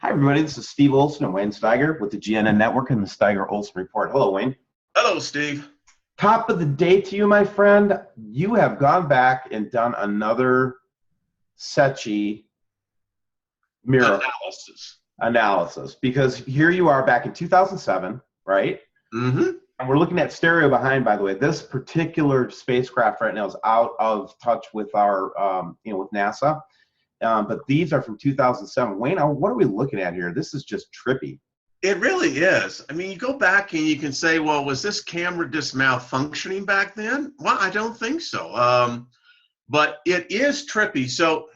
Hi, everybody. This is Steve Olson and Wayne Steiger with the GNN Network and the Steiger Olson Report. Hello, Wayne. Hello, Steve. Top of the day to you, my friend. You have gone back and done another Secchi mirror analysis because here you are back in 2007, right? Mm-hmm. And we're looking at stereo behind, by the way. This particular spacecraft right now is out of touch with our, with NASA. But these are from 2007. Wayne, what are we looking at here? This is just trippy. It really is. I mean, you go back and you can say, well, was this camera just malfunctioning back then? Well, I don't think so. But it is trippy. So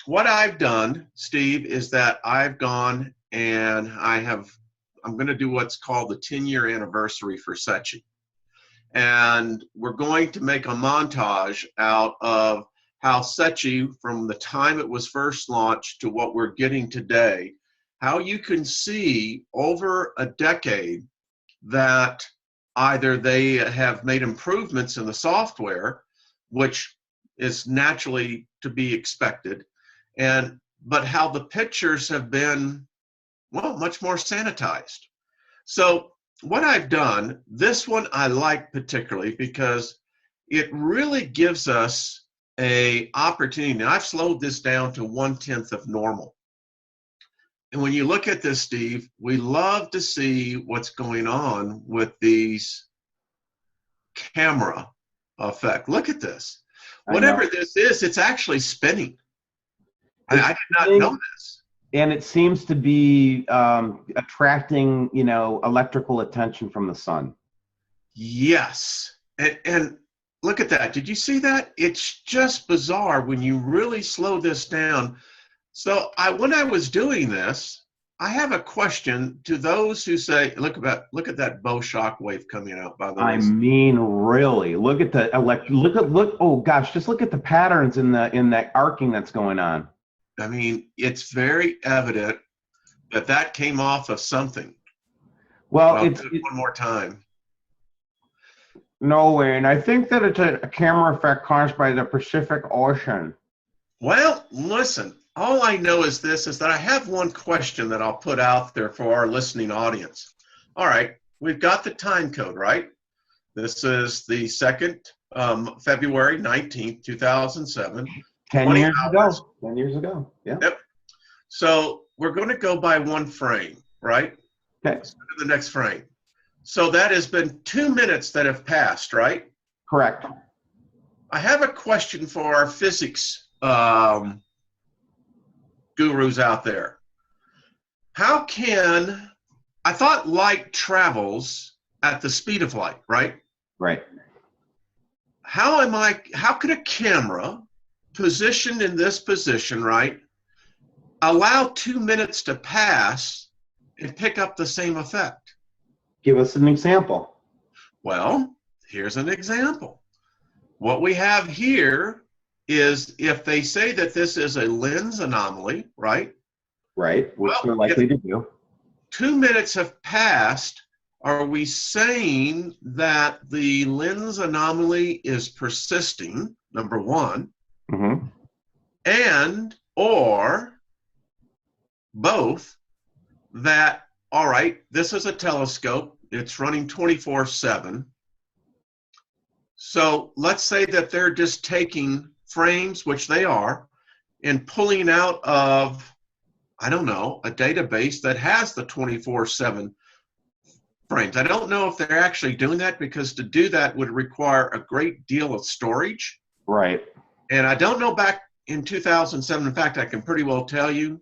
what I've done, Steve, is that I've gone and I'm going to do what's called the 10-year anniversary for Secchi. And we're going to make a montage out of how Secchi, from the time it was first launched to what we're getting today, how you can see over a decade that either they have made improvements in the software, which is naturally to be expected, but how the pictures have been, well, much more sanitized. So what I've done, this one I like particularly because it really gives us a opportunity. Now, I've slowed this down to 1/10 of normal. And when you look at this, Steve, we love to see what's going on with these camera effect. Look at this. Whatever this is, it's actually spinning. I did not know this. And it seems to be attracting, electrical attention from the sun. Yes. And look at that. Did you see that? It's just bizarre when you really slow this down. So when I was doing this, I have a question to those who say, look at that bow shock wave coming out, by the way. I mean, really, look at the oh gosh, just look at the patterns in that arcing that's going on. I mean, it's very evident that came off of something. Well, it's one more time. No way, and I think that it's a camera effect caused by the Pacific Ocean. Well, listen, all I know is that I have one question that I'll put out there for our listening audience. All right, we've got the time code, right? This is the 2nd, February 19th, 2007. 10 years ago. 10 years ago, yeah. Yep. So we're going to go by one frame, right? Okay. Let's go to the next frame. So that has been 2 minutes that have passed, right? Correct. I have a question for our physics gurus out there. I thought light travels at the speed of light, right? Right. How could a camera positioned in this position, right, allow 2 minutes to pass and pick up the same effect? Give us an example. Well, here's an example. What we have here is if they say that this is a lens anomaly, right? Right, which they're likely to do. 2 minutes have passed. Are we saying that the lens anomaly is persisting, number one, and or both that, all right, this is a telescope, it's running 24/7. So let's say that they're just taking frames, which they are, and pulling out of, I don't know, a database that has the 24/7 frames. I don't know if they're actually doing that because to do that would require a great deal of storage. Right. And I don't know back in 2007, in fact, I can pretty well tell you,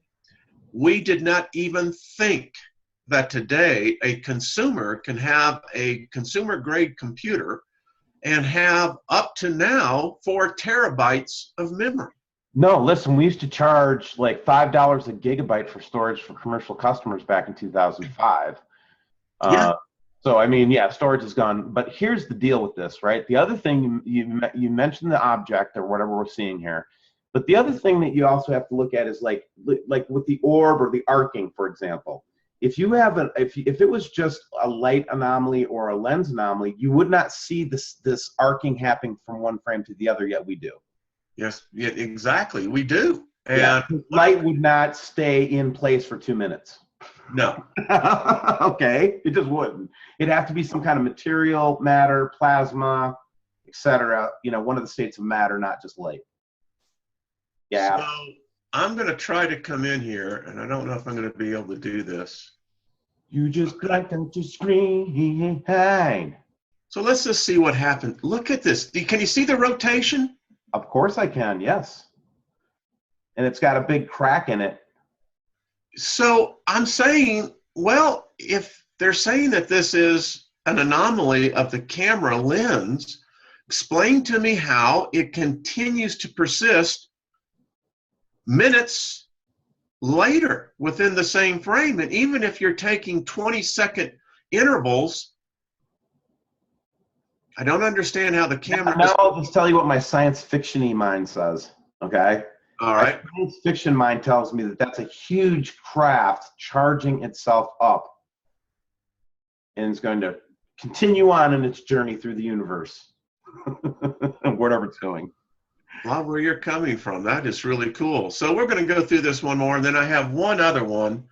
we did not even think that today a consumer can have a consumer-grade computer and have up to now 4 terabytes of memory. No, listen, we used to charge like $5 a gigabyte for storage for commercial customers back in 2005. Yeah. So, I mean, yeah, storage is gone. But here's the deal with this, right? The other thing, you mentioned the object or whatever we're seeing here. But the other thing that you also have to look at is like with the orb or the arcing, for example. If you have if it was just a light anomaly or a lens anomaly, you would not see this arcing happening from one frame to the other, yet we do. Yes, yeah, exactly. We do. Yeah, And light would not stay in place for 2 minutes. no. Okay, it just wouldn't. It'd have to be some kind of material, matter, plasma, etc. You know, one of the states of matter, not just light. Yeah. So I'm going to try to come in here, and I don't know if I'm going to be able to do this. You just got to screen. So let's just see what happened. Look at this. Can you see the rotation? Of course I can, yes. And it's got a big crack in it. So I'm saying, well, if they're saying that this is an anomaly of the camera lens, explain to me how it continues to persist minutes later within the same frame. And even if you're taking 20-second intervals, I don't understand how the camera. Now I'll just tell you what my science fiction-y mind says, okay? All right. My science fiction mind tells me that that's a huge craft charging itself up, and it's going to continue on in its journey through the universe, whatever it's doing. Love where you're coming from. That is really cool. So we're going to go through this one more, and then I have one other one.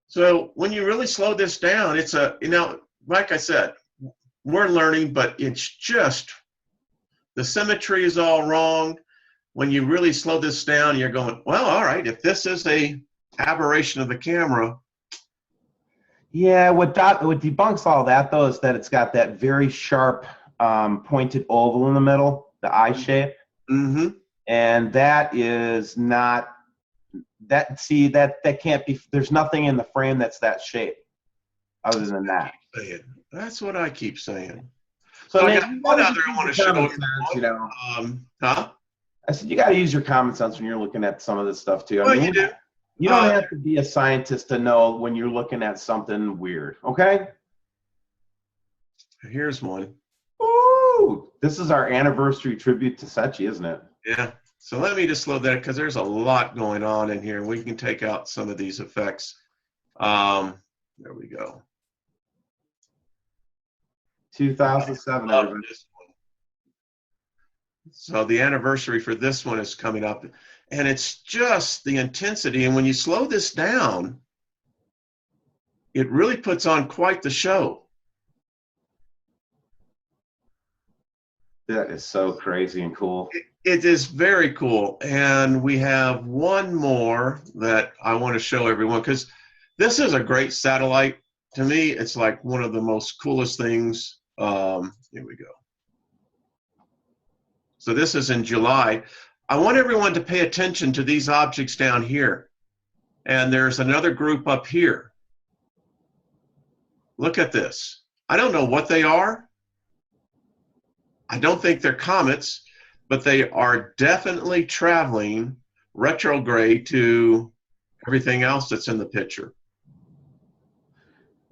So when you really slow this down, it's a, you know, like I said, we're learning, but it's just, the symmetry is all wrong. When you really slow this down, you're going, well, all right, if this is a aberration of the camera. Yeah, what debunks all that, though, is that it's got that very sharp pointed oval in the middle, the eye shape. Mm-hmm. And that is not, that can't be, there's nothing in the frame that's that shape other than that. That's what I keep saying. So I got one other I want to show you. You know, huh? I said you got to use your common sense when you're looking at some of this stuff too. Well, you do. You don't have to be a scientist to know when you're looking at something weird. Okay. Here's one. Ooh, this is our anniversary tribute to Secchi, isn't it? Yeah. So let me just slow that because there's a lot going on in here. We can take out some of these effects. There we go. 2007. Everybody. So the anniversary for this one is coming up, and it's just the intensity. And when you slow this down, it really puts on quite the show. That is so crazy and cool. It is very cool. And we have one more that I want to show everyone because this is a great satellite. To me, it's like one of the most coolest things. Here we go. So this is in July. I want everyone to pay attention to these objects down here. And there's another group up here. Look at this. I don't know what they are. I don't think they're comets, but they are definitely traveling retrograde to everything else that's in the picture.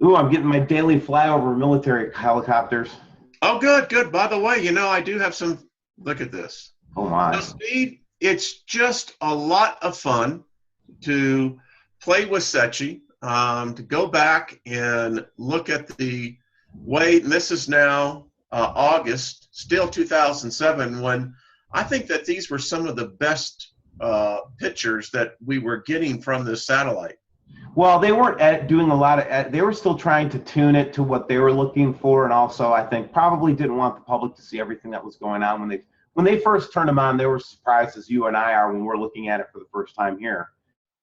Ooh, I'm getting my daily flyover military helicopters. Oh, good, good. By the way, you know, I do have some. Look at this. Oh, my. The speed, it's just a lot of fun to play with Secchi, to go back and look at the way, and this is now August, still 2007, when I think that these were some of the best pictures that we were getting from this satellite. Well, they weren't doing a lot of, they were still trying to tune it to what they were looking for, and also I think probably didn't want the public to see everything that was going on. When they first turned them on, they were surprised as you and I are when we're looking at it for the first time here.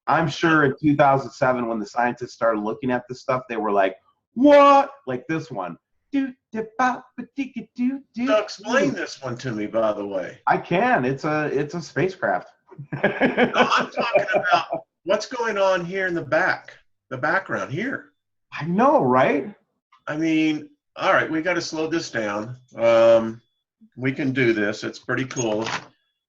I'm sure in 2007 when the scientists started looking at this stuff, they were like, what? Like this one. So explain this one to me, by the way. I can. It's a spacecraft. No, I'm talking about what's going on here in the background here. I know, right? I mean, all right, we got to slow this down. We can do this. It's pretty cool.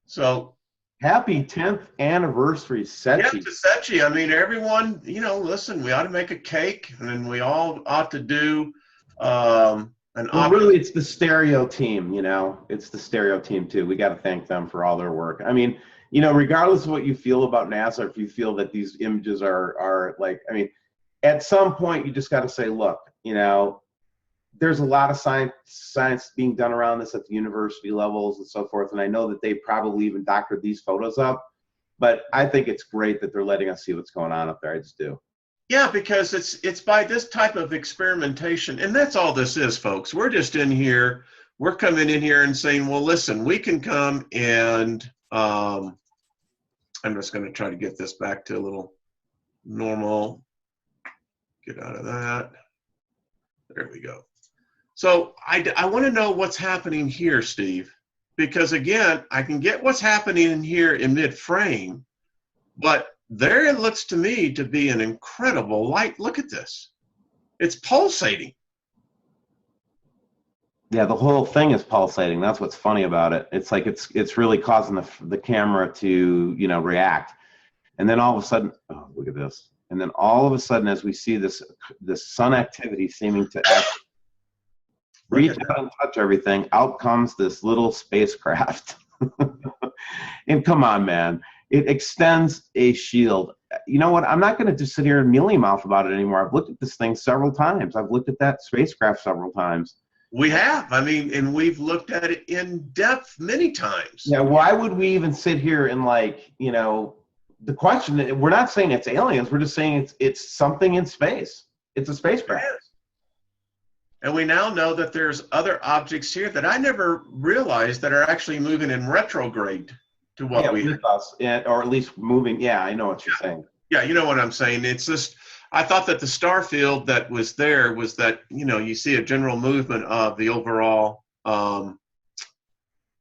So happy 10th anniversary, Secchi. Yeah, to Secchi. I mean, everyone, you know, listen, we ought to make a cake, and we all ought to do really, it's the stereo team, you know. It's the stereo team, too. We got to thank them for all their work. I mean, you know, regardless of what you feel about NASA, if you feel that these images are like, I mean, at some point, you just got to say, look, you know, there's a lot of science being done around this at the university levels and so forth, and I know that they probably even doctored these photos up. But I think it's great that they're letting us see what's going on up there. I just do. Yeah, because it's by this type of experimentation, and that's all this is, folks. We're just in here. We're coming in here and saying, well, listen, we can come and I'm just going to try to get this back to a little normal. Get out of that. There we go. So I want to know what's happening here, Steve, because again, I can get what's happening in here in mid-frame, but there it looks to me to be an incredible light. Look at this. It's pulsating. Yeah, the whole thing is pulsating. That's what's funny about it. It's like it's really causing the camera to, you know, react. And then all of a sudden, oh, look at this. And then all of a sudden, as we see this sun activity seeming to reach out and touch everything, out comes this little spacecraft. And come on, man. It extends a shield. You know what? I'm not going to just sit here and mealy mouth about it anymore. I've looked at this thing several times. I've looked at that spacecraft several times. We have. I mean, and we've looked at it in depth many times. Yeah, why would we even sit here and, like, you know, the question, we're not saying it's aliens. We're just saying it's something in space. It's a spacecraft. And we now know that there's other objects here that I never realized that are actually moving in retrograde to what we with us, or at least moving. Yeah, I know what you're saying. Yeah, you know what I'm saying. It's just, I thought that the star field that was there was that, you know, you see a general movement of the overall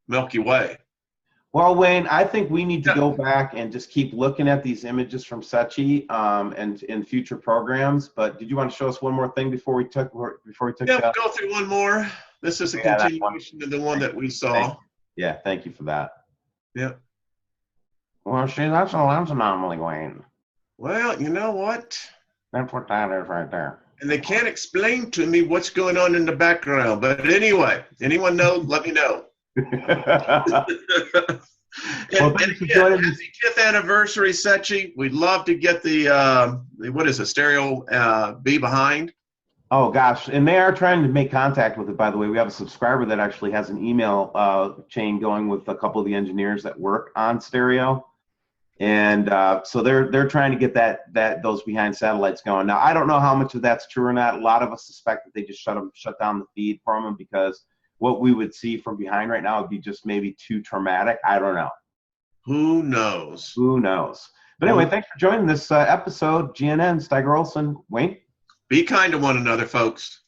Milky Way. Well, Wayne, I think we need to go back and just keep looking at these images from Secchi and in future programs. But did you want to show us one more thing before we took? Yeah, we'll go through one more. This is a continuation of the one that we saw. Yeah, thank you for that. Yeah. Well, see, that's a lens anomaly, Wayne. Well, you know what? That's what that is right there. And they can't explain to me what's going on in the background. But anyway, anyone know? Let me know. And again, happy 10th anniversary, Secchi. We'd love to get the what is it, stereo B behind. Oh gosh, and they are trying to make contact with it. By the way, we have a subscriber that actually has an email chain going with a couple of the engineers that work on stereo, and so they're trying to get those behind satellites going. Now I don't know how much of that's true or not. A lot of us suspect that they just shut down the feed from them because what we would see from behind right now would be just maybe too traumatic. I don't know. Who knows? Who knows? But anyway, thanks for joining this episode. GNN, Steiger Olson, Wayne. Be kind to one another, folks.